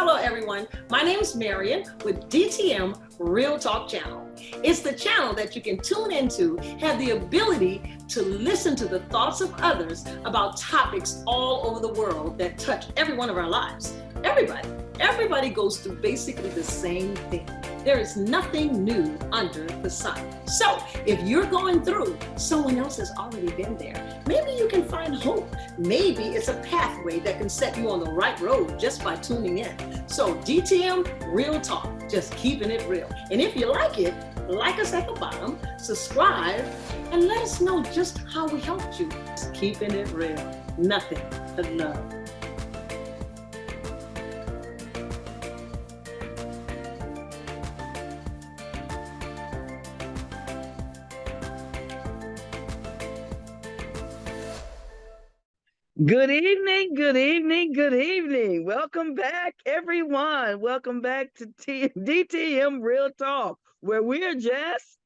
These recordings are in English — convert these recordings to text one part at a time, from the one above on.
Hello, everyone. My name is Marian with DTM Real Talk Channel. It's the channel that you can tune into, have the ability to listen to the thoughts of others about topics all over the world that touch every one of our lives. Everybody goes through basically the same thing. There is nothing new under the sun. So if you're going through, someone else has already been there. Maybe you can find hope. Maybe it's a pathway that can set you on the right road just by tuning in. So DTM Real Talk, just keeping it real. And if you like it, like us at the bottom, subscribe, and let us know just how we helped you. Just keeping it real. Nothing but love. Good evening, good evening, good evening. Welcome back, everyone. Welcome back to DTM Real Talk, where we are just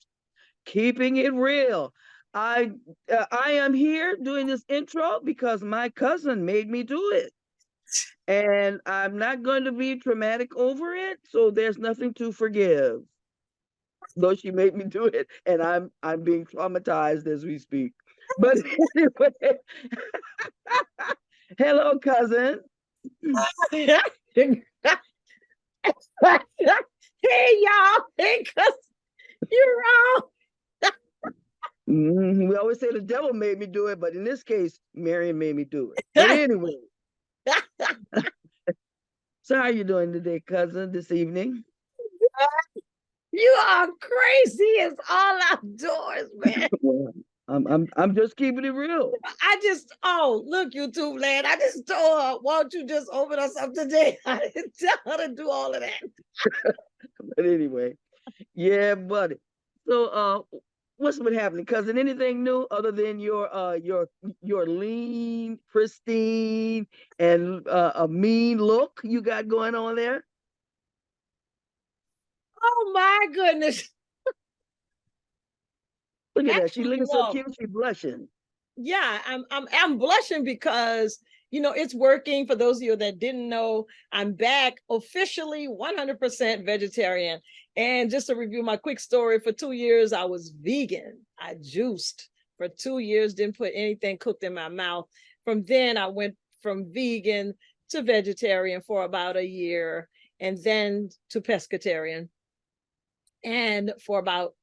keeping it real. I am here doing this intro because my cousin made me do it. And I'm not going to be dramatic over it, so there's nothing to forgive. Though she made me do it, and I'm being traumatized as we speak. But anyway, hello, cousin. Hey, y'all. Hey, cousin. You're wrong. We always say the devil made me do it, but in this case, Marian made me do it. But anyway. So how are you doing today, cousin, this evening? You are crazy. It's all outdoors, man. Well, I'm just keeping it real. Look, YouTube land. I just told her, won't you just open us up today? I didn't tell her to do all of that. But anyway, yeah, buddy. So what's been happening, cousin? Anything new other than your lean, pristine, and a mean look you got going on there? Oh my goodness. Look at that. She's looking so cute, she's blushing. Yeah, I'm blushing because it's working. For those of you that didn't know, I'm back officially 100% vegetarian. And just to review my quick story, for 2 years I was vegan. I juiced for 2 years, didn't put anything cooked in my mouth. From then I went from vegan to vegetarian for about a year, and then to pescatarian. And for about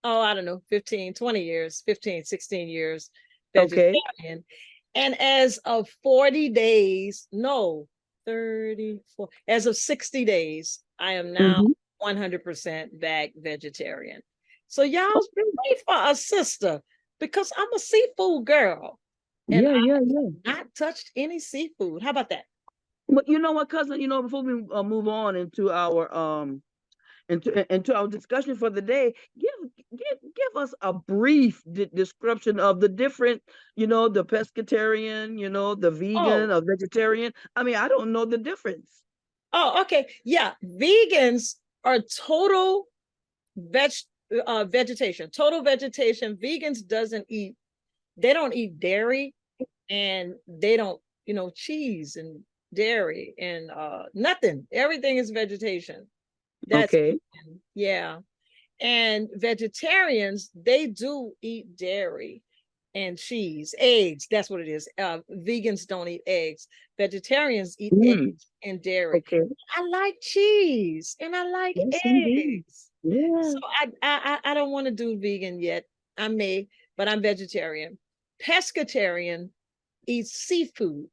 15, 20 years, 15, 16 years vegetarian. Okay. And as of 40 days, no, 34, as of 60 days, I am now 100% back vegetarian. So y'all pray for a sister, because I'm a seafood girl. And I've not touched any seafood. How about that? Well, you know what, cousin, before we move on into our into our discussion for the day, give us a brief description of the different, the pescatarian, the vegan or vegetarian. I mean, I don't know the difference. Oh, okay. Yeah. Vegans are total vegetation, total vegetation. Vegans they don't eat dairy, and they don't, cheese and dairy and nothing. Everything is vegetation. That's okay. Yeah. And vegetarians, they do eat dairy and cheese, eggs. That's what it is. Vegans don't eat eggs. Vegetarians eat eggs and dairy. Okay. I like cheese and I like eggs. Yeah. So I don't want to do vegan yet. I may, but I'm vegetarian. Pescatarian eats seafood.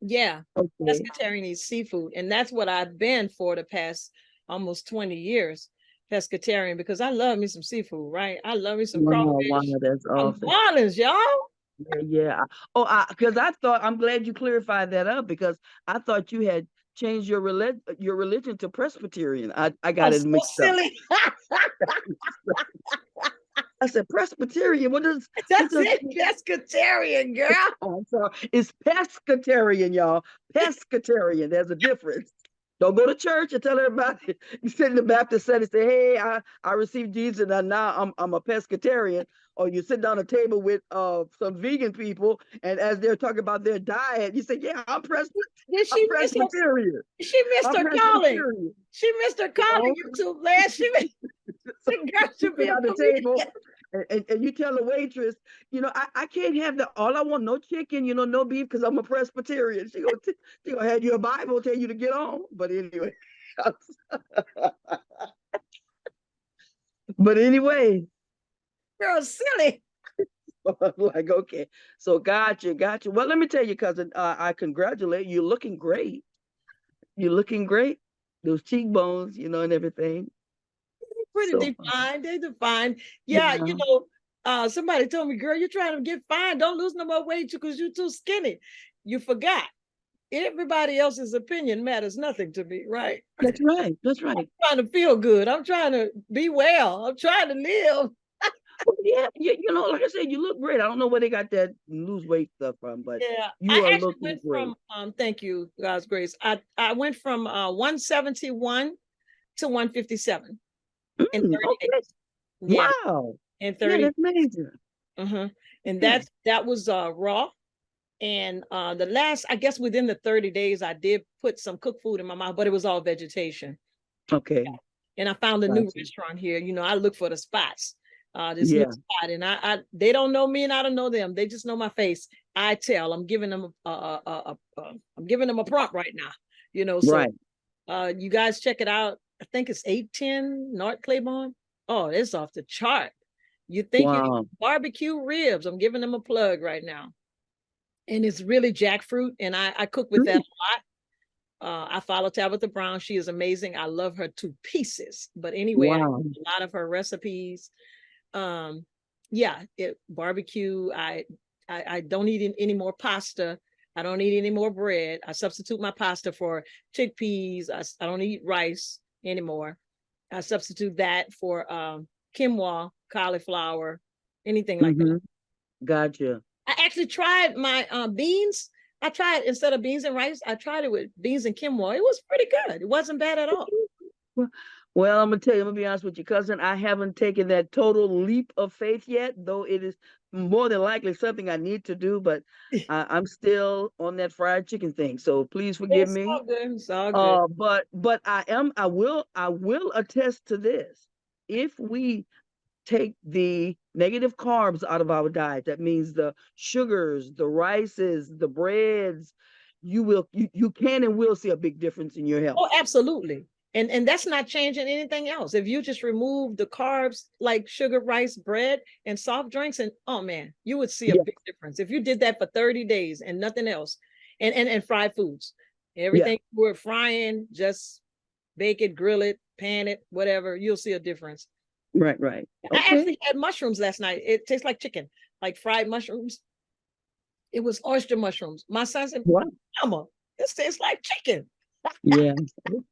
Yeah, okay. Pescatarian eats seafood, and that's what I've been for the past almost 20 years, pescatarian, because I love me some seafood, right? I love me some crawfish. Wow, that's awesome. Marlins, y'all. Yeah. Because I'm glad you clarified that up, because I thought you had changed your religion to Presbyterian. I got it mixed up. Silly. I said Presbyterian. What is that's it? Pescatarian, girl. Oh, I'm sorry. It's pescatarian, y'all. Pescatarian. There's a difference. Don't go to church and tell everybody. You sit in the Baptist Senate and say, "Hey, I received Jesus, and now I'm a pescatarian." or you sit down at a table with some vegan people, and as they're talking about their diet, you say, "Yeah, Did I'm she miss her? Presbyterian. She missed I'm her calling. Presbyterian." She missed her You calling. know, YouTube last. She missed. so The girl you should be sit a at the table, comedian. and you tell the waitress, I can't have all I want, no chicken, no beef, because I'm a Presbyterian. She gonna hand you a Bible, tell you to get on. But anyway, but anyway, Girl, silly. I'm like, okay, so gotcha. Well, let me tell you, cousin, I congratulate you. Looking great. You're looking great. Those cheekbones, and everything. Pretty So defined. They defined. Yeah, yeah, somebody told me, girl, you're trying to get fine. Don't lose no more weight because you're too skinny. You forgot. Everybody else's opinion matters nothing to me, right? that's right. That's right. I'm trying to feel good. I'm trying to be well. I'm trying to live. Well, yeah, like I said, you look great. I don't know where they got that lose weight stuff from, but Yeah, you I are actually looking went great. from thank you, God's grace. I went from 171 to 157 in 30 Okay. days. Yeah, Wow. in Yeah, 30. that's major. And Yeah. that was raw. And the last, I guess within the 30 days, I did put some cooked food in my mouth, but it was all vegetation. Okay. And I found a new Gotcha. restaurant here. I look for the spots. This new Yeah. spot, and I they don't know me and I don't know them. They just know my face. I tell. I'm giving them I'm giving them a prompt right now. So Right. you guys check it out. I think it's 810 North Claiborne. Oh, it's off the chart. You think you Wow. barbecue ribs? I'm giving them a plug right now, and it's really jackfruit, and I cook with that a lot. I follow Tabitha Brown. She is amazing. I love her to pieces. But anyway, I Wow. use a lot of her recipes. Yeah, barbecue. I don't eat any more pasta. I don't eat any more bread. I substitute my pasta for chickpeas. I don't eat rice anymore. I substitute that for quinoa, cauliflower, anything like that. Gotcha. I actually tried my beans. I tried instead of beans and rice. I tried it with beans and quinoa. It was pretty good. It wasn't bad at all. Well, I'm gonna be honest with you, cousin. I haven't taken that total leap of faith yet, though it is more than likely something I need to do. But I'm still on that fried chicken thing, so please forgive It's me. all good. It's all good. But I will attest to this. If we take the negative carbs out of our diet, that means the sugars, the rices, the breads, you can and will see a big difference in your health. Oh, absolutely. And that's not changing anything else. If you just remove the carbs like sugar, rice, bread, and soft drinks, and oh man, you would see a big difference. If you did that for 30 days and nothing else, and fried foods, everything we're frying, just bake it, grill it, pan it, whatever, you'll see a difference. Right. I Okay. actually had mushrooms last night. It tastes like chicken, like fried mushrooms. It was oyster mushrooms. My son said, What? Mama, this tastes like chicken. Yeah.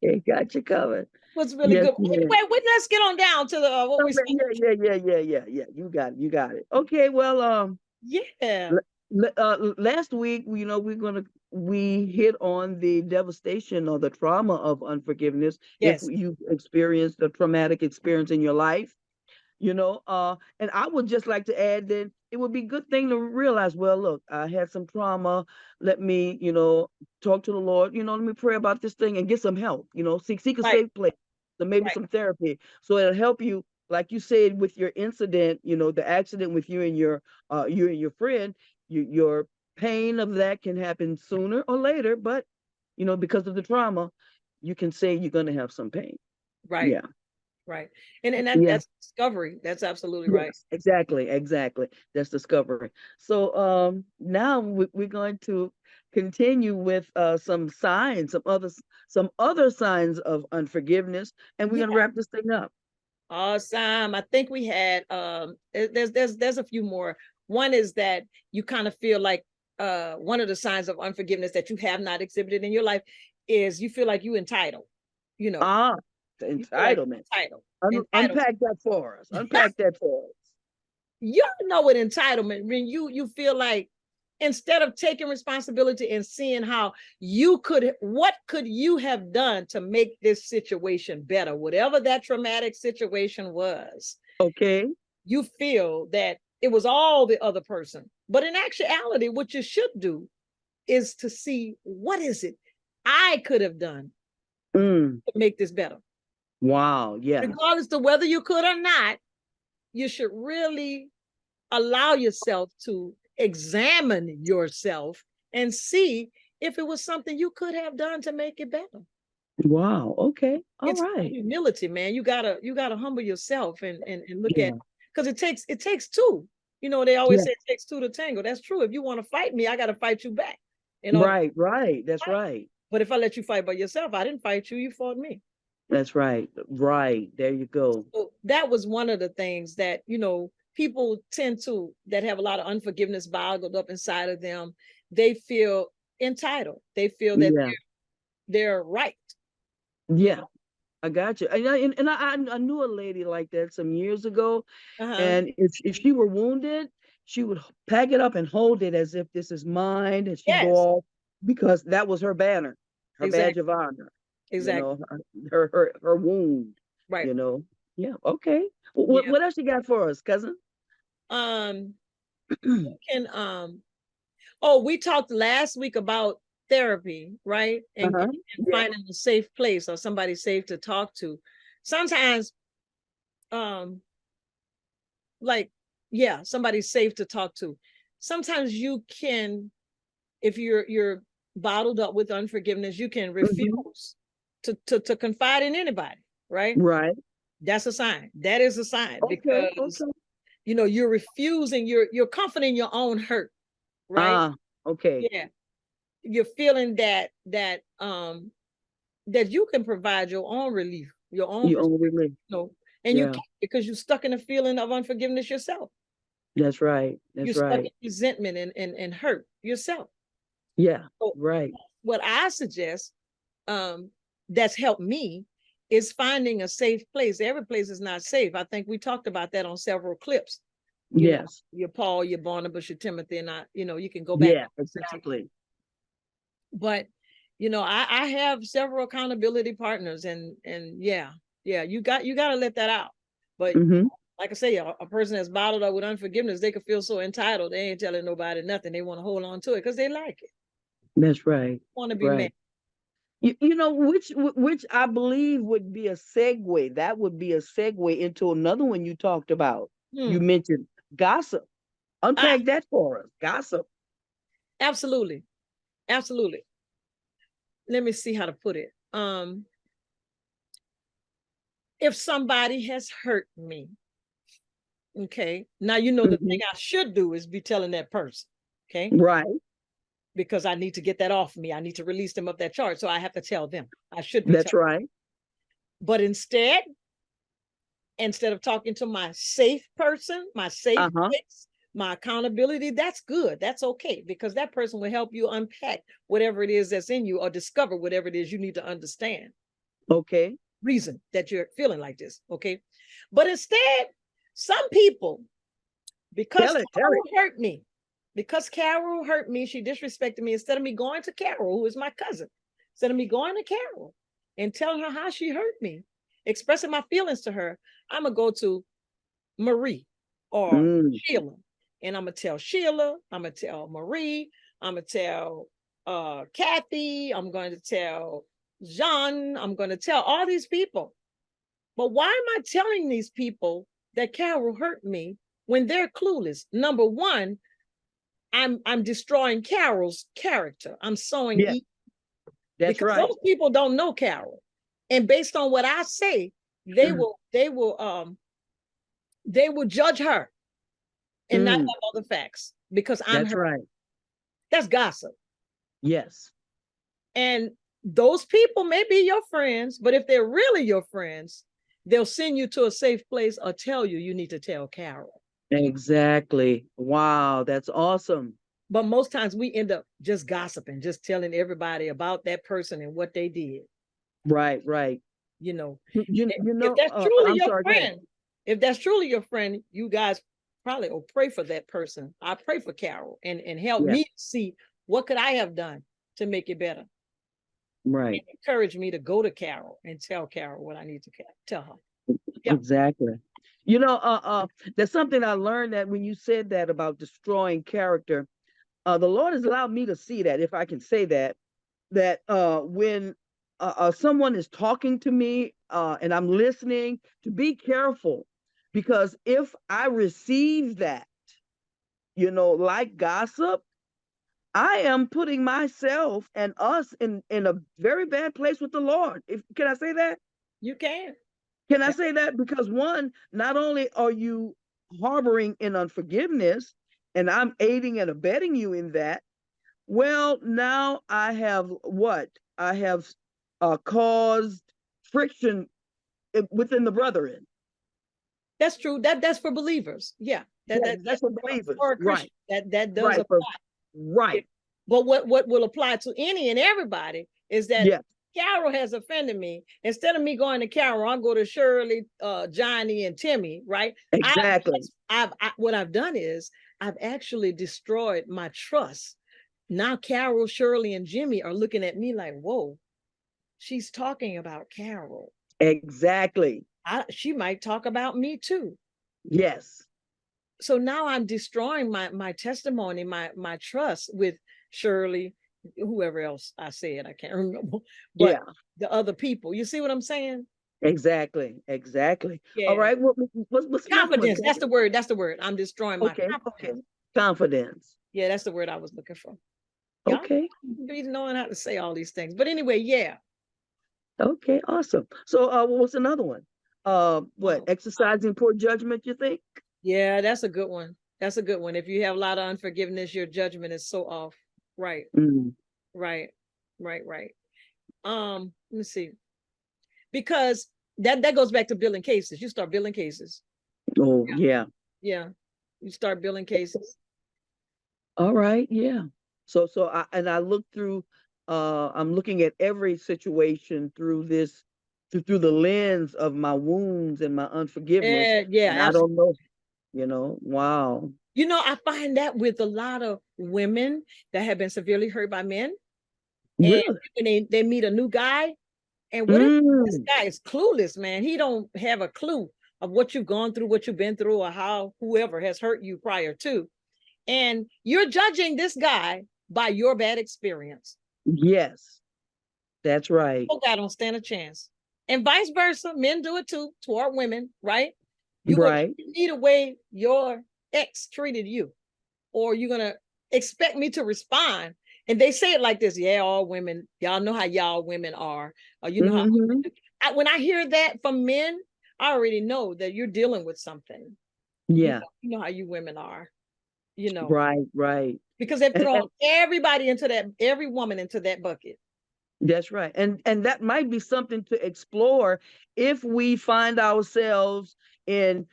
Okay. Got you covered. Was really Yes, good. ma'am. Anyway, let's get on down to the what we Okay, yeah. You got it. You got it. Okay. Well, yeah. last week, we hit on the devastation or the trauma of unforgiveness. If Yes. you experienced a traumatic experience in your life, and I would just like to add that it would be a good thing to realize, well, look, I had some trauma. Let me, talk to the Lord, let me pray about this thing and get some help, seek a Right. safe place, so maybe Right. some therapy. So it'll help you, like you said, with your incident, the accident with you and your friend, your pain of that can happen sooner or later, but because of the trauma, you can say you're going to have some pain. Right. Yeah. Right. And Yeah. that's discovery. That's absolutely right. Yes, exactly. That's discovery. So now we're going to continue with some signs, some other signs of unforgiveness, and we're Yeah. gonna wrap this thing up. Awesome. I think we had there's a few more. One is that you kind of feel like one of the signs of unforgiveness that you have not exhibited in your life is you feel like you entitled. Ah, the You feel like entitlement. entitled. Unpack that for us. Unpack that for us. You know what entitlement when you feel like instead of taking responsibility and seeing how what could you have done to make this situation better, whatever that traumatic situation was. Okay. You feel that it was all the other person. But in actuality, what you should do is to see, what is it I could have done to make this better? Wow. Yeah. Regardless of whether you could or not, you should really allow yourself to examine yourself and see if it was something you could have done to make it better. Wow. Okay. All It's right. humility, man. You gotta humble yourself and look at, because it takes two. You know, they always say it takes two to tango. That's true. If you want to fight me, I got to fight you back. Right. That's right. But if I let you fight by yourself, I didn't fight you. You fought me. That's right. Right. There you go. So that was one of the things that, people tend to, that have a lot of unforgiveness bottled up inside of them. They feel entitled. They feel that they're right. Yeah. I got you. And I knew a lady like that some years ago. And if she were wounded, she would pack it up and hold it as if this is mine, and she'd go off, because that was her banner, her badge of honor. Exactly. Her wound. Right. Yeah. Okay. What else you got for us, cousin? You can we talked last week about therapy, right? And finding a safe place or somebody safe to talk to. Sometimes somebody's safe to talk to. Sometimes you can, if you're bottled up with unforgiveness, you can refuse to confide in anybody, right? Right. That's a sign. That is a sign, because you're refusing, you're comforting your own hurt, right? Okay. Yeah. You're feeling that you can provide your own relief, your own relief. And you can't, because you're stuck in a feeling of unforgiveness yourself. That's right. You're stuck in resentment and hurt yourself. Yeah. So right. What I suggest that's helped me is finding a safe place. Every place is not safe. I think we talked about that on several clips. Your Paul, your Barnabas, your Timothy, and you can go back. Yeah, exactly. But I have several accountability partners, and you got to let that out. But like I say, a person that's bottled up with unforgiveness, they could feel so entitled. They ain't telling nobody nothing. They want to hold on to it because they like it. That's right. Want to be mad. Which I believe would be a segue. That would be a segue into another one you talked about. You mentioned gossip. Unpack that for us. Gossip. Absolutely. Let me see how to put it. If somebody has hurt me, okay, now the thing I should do is be telling that person, okay, right, because I need to get that off me. I need to release them of that charge, so I have to tell them. I should be. That's right. But instead of talking to my safe person, my safe place, my accountability, that's good. That's okay, because that person will help you unpack whatever it is that's in you, or discover whatever it is you need to understand. Okay. Reason that you're feeling like this. Okay. But instead, some people, because Carol hurt me, she disrespected me, instead of me going to Carol, who is my cousin, instead of me going to Carol and telling her how she hurt me, expressing my feelings to her, I'm going to go to Marie or Sheila. And I'm going to tell Sheila, I'm going to tell Marie, I'm going to tell Kathy, I'm going to tell Jean, I'm going to tell all these people. But why am I telling these people that Carol hurt me when they're clueless? Number one, I'm destroying Carol's character. I'm sowing evil. That's because right. Those people don't know Carol. And based on what I say, they will judge her and not have other facts, because I'm her. Right. That's gossip. Yes. And those people may be your friends, but if they're really your friends, they'll send you to a safe place or tell you need to tell Carol. Exactly. Wow, that's awesome. But most times we end up just gossiping, just telling everybody about that person and what they did. Right. If that's truly your friend, if that's truly your friend, you guys probably will pray for that person. I pray for Carol and help me see what could I have done to make it better. Right. And encourage me to go to Carol and tell Carol what I need to tell her. Exactly. You know, there's something I learned that when you said that about destroying character, the Lord has allowed me to see that, if I can say that, when someone is talking to me and I'm listening, to be careful, because if I receive that, like gossip, I am putting myself and us in a very bad place with the Lord. Can I say that? You can. Can I say that? Because one, not only are you harboring in unforgiveness, and I'm aiding and abetting you in that, well, now I have what? I have caused friction within the brethren. That's true. That's for believers. Yeah. Yeah, that's for believers. For a Right. Christian. That does Right. apply. Yeah. Right. But what will apply to any and everybody is that Yes. Carol has offended me. Instead of me going to Carol, I'll go to Shirley, Johnny, and Timmy, right? Exactly. What I've done is I've actually destroyed my trust. Now Carol, Shirley, and Jimmy are looking at me like, whoa, she's talking about Carol. Exactly. She might talk about me too. Yes. So now I'm destroying my testimony, my trust with Shirley, whoever else I said, I can't remember, but Yeah. the other people. You see what I'm saying? Exactly. Exactly. All Yeah. right. What's another one? Confidence. That's the word. That's the word. I'm destroying my Okay. Okay. confidence. Confidence. Yeah, that's the word I was looking for. Y'all Okay. be knowing how to say all these things. But anyway, yeah. Okay. Awesome. So, what's another one? What? Oh, Exercising poor judgment, you think? yeah, that's a good one. That's a good one. If you have a lot of unforgiveness, your judgment is so off. Right. Mm. Right. Right. Let me see. Because that goes back to billing cases. You start billing cases. Oh, yeah. Yeah. You start billing cases. All right. Yeah. So I look through, I'm looking at every situation through through the lens of my wounds and my unforgiveness. Yeah, And I don't absolutely. know, wow. I find that with a lot of women that have been severely hurt by men. And Really? when they meet a new guy, and what if this Mm. guy is clueless, man? He don't have a clue of what you've gone through, what you've been through, or how whoever has hurt you prior to. And you're judging this guy by your bad experience. Yes, that's right. Oh, God don't stand a chance. And vice versa, men do it too toward women, right? You're going Right. to need a way your ex treated you, or you're going to expect me to respond. And they say it like this: yeah, all women, y'all know how y'all women are. Or you know how Mm-hmm. when I hear that from men, I already know that you're dealing with something. Yeah. You know how you women are, Right, right. because they've And thrown everybody into that, every woman into that bucket. that's right. And that might be something to explore if we find ourselves in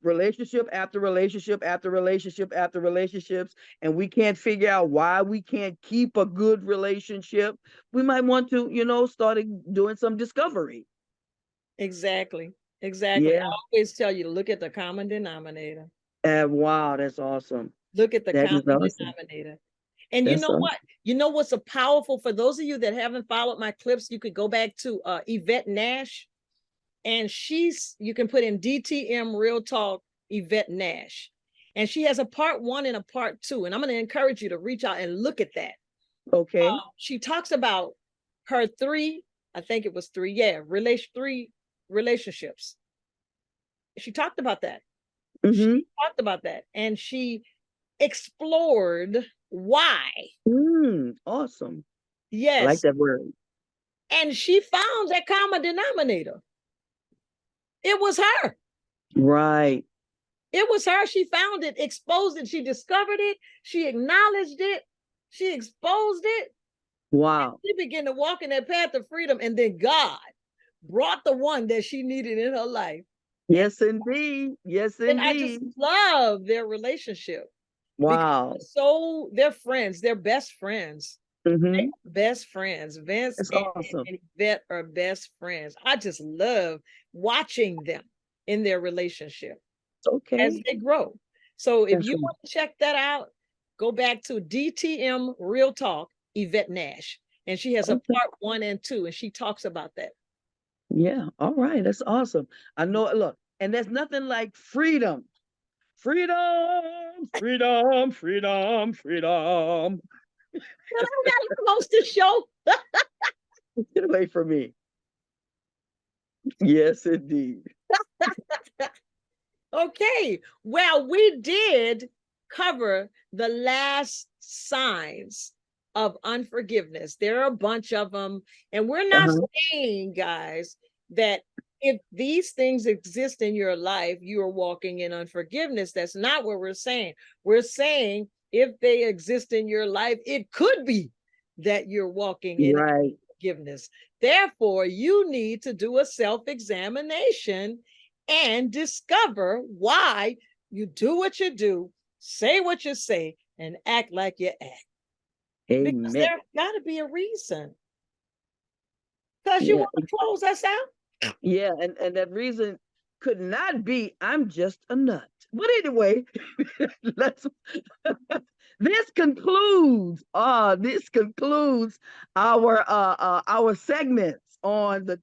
relationship after relationship after relationship after relationships, and we can't figure out why we can't keep a good relationship. We might want to, start doing some discovery. Exactly. Exactly. I Yeah. always tell you to look at the common denominator. Wow, that's awesome. Look at the That is common awesome. denominator. And you That's know what? awesome. You know what's a powerful, for those of you that haven't followed my clips, you could go back to Yvette Nash, and you can put in DTM Real Talk Yvette Nash. And she has a part 1 and a part 2. And I'm going to encourage you to reach out and look at that. Okay. She talks about her I think it was three relationships. She talked about that. Mm-hmm. She talked about that, and she explored why. Awesome. I like Yes. that word. And she found that common denominator. It was her. Right. It was her. She found it, exposed it. She discovered it. She acknowledged it. She exposed it. Wow. She began to walk in that path of freedom. And then God brought the one that she needed in her life. Yes, indeed. Yes, And I just indeed. love their relationship, because Wow. they're friends. They're best friends. Mm-hmm. Best friends. Vince That's awesome. and Yvette are best friends. I just love watching them in their relationship as Okay. they grow. So if That's you right. want to check that out, go back to DTM Real Talk Yvette Nash. And she has a Okay. part 1 and 2, and she talks about that. Yeah. All right. That's awesome. I know. Look, And there's nothing like freedom. Freedom, freedom, freedom, freedom. But I gotta host the show. Get away from me. Yes, indeed. Okay, well, we did cover the last signs of unforgiveness. There are a bunch of them, and we're not saying, guys, that if these things exist in your life, you are walking in unforgiveness. That's not what we're saying. We're saying if they exist in your life, it could be that you're walking in unforgiveness. Therefore, you need to do a self-examination and discover why you do what you do, say what you say, and act like you act. Amen. Because there's got to be a reason. Because you want to close us out? Yeah, and that reason could not be I'm just a nut. But anyway, this concludes our segments on the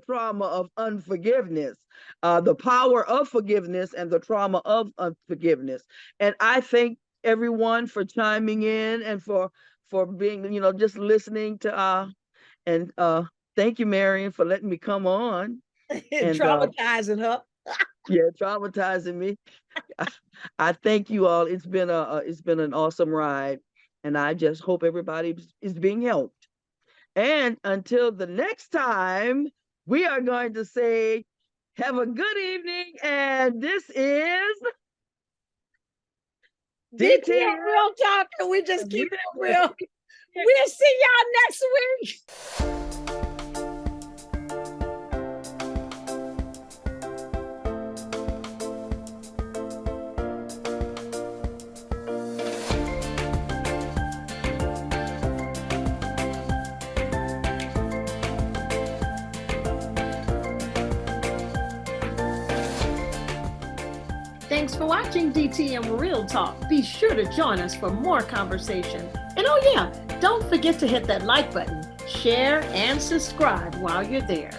trauma of unforgiveness, the power of forgiveness and the trauma of unforgiveness. And I thank everyone for chiming in and for being, just listening to and thank you, Marian, for letting me come on. And traumatizing her. Yeah, traumatizing me. I thank you all. It's been an awesome ride, and I just hope everybody is being helped. And until the next time, we are going to say, have a good evening. And this is DTM Real Talk, and we just keep it real. We'll see y'all next week. Thanks for watching DTM Real Talk. Be sure to join us for more conversation. And oh yeah, don't forget to hit that like button, share, and subscribe while you're there.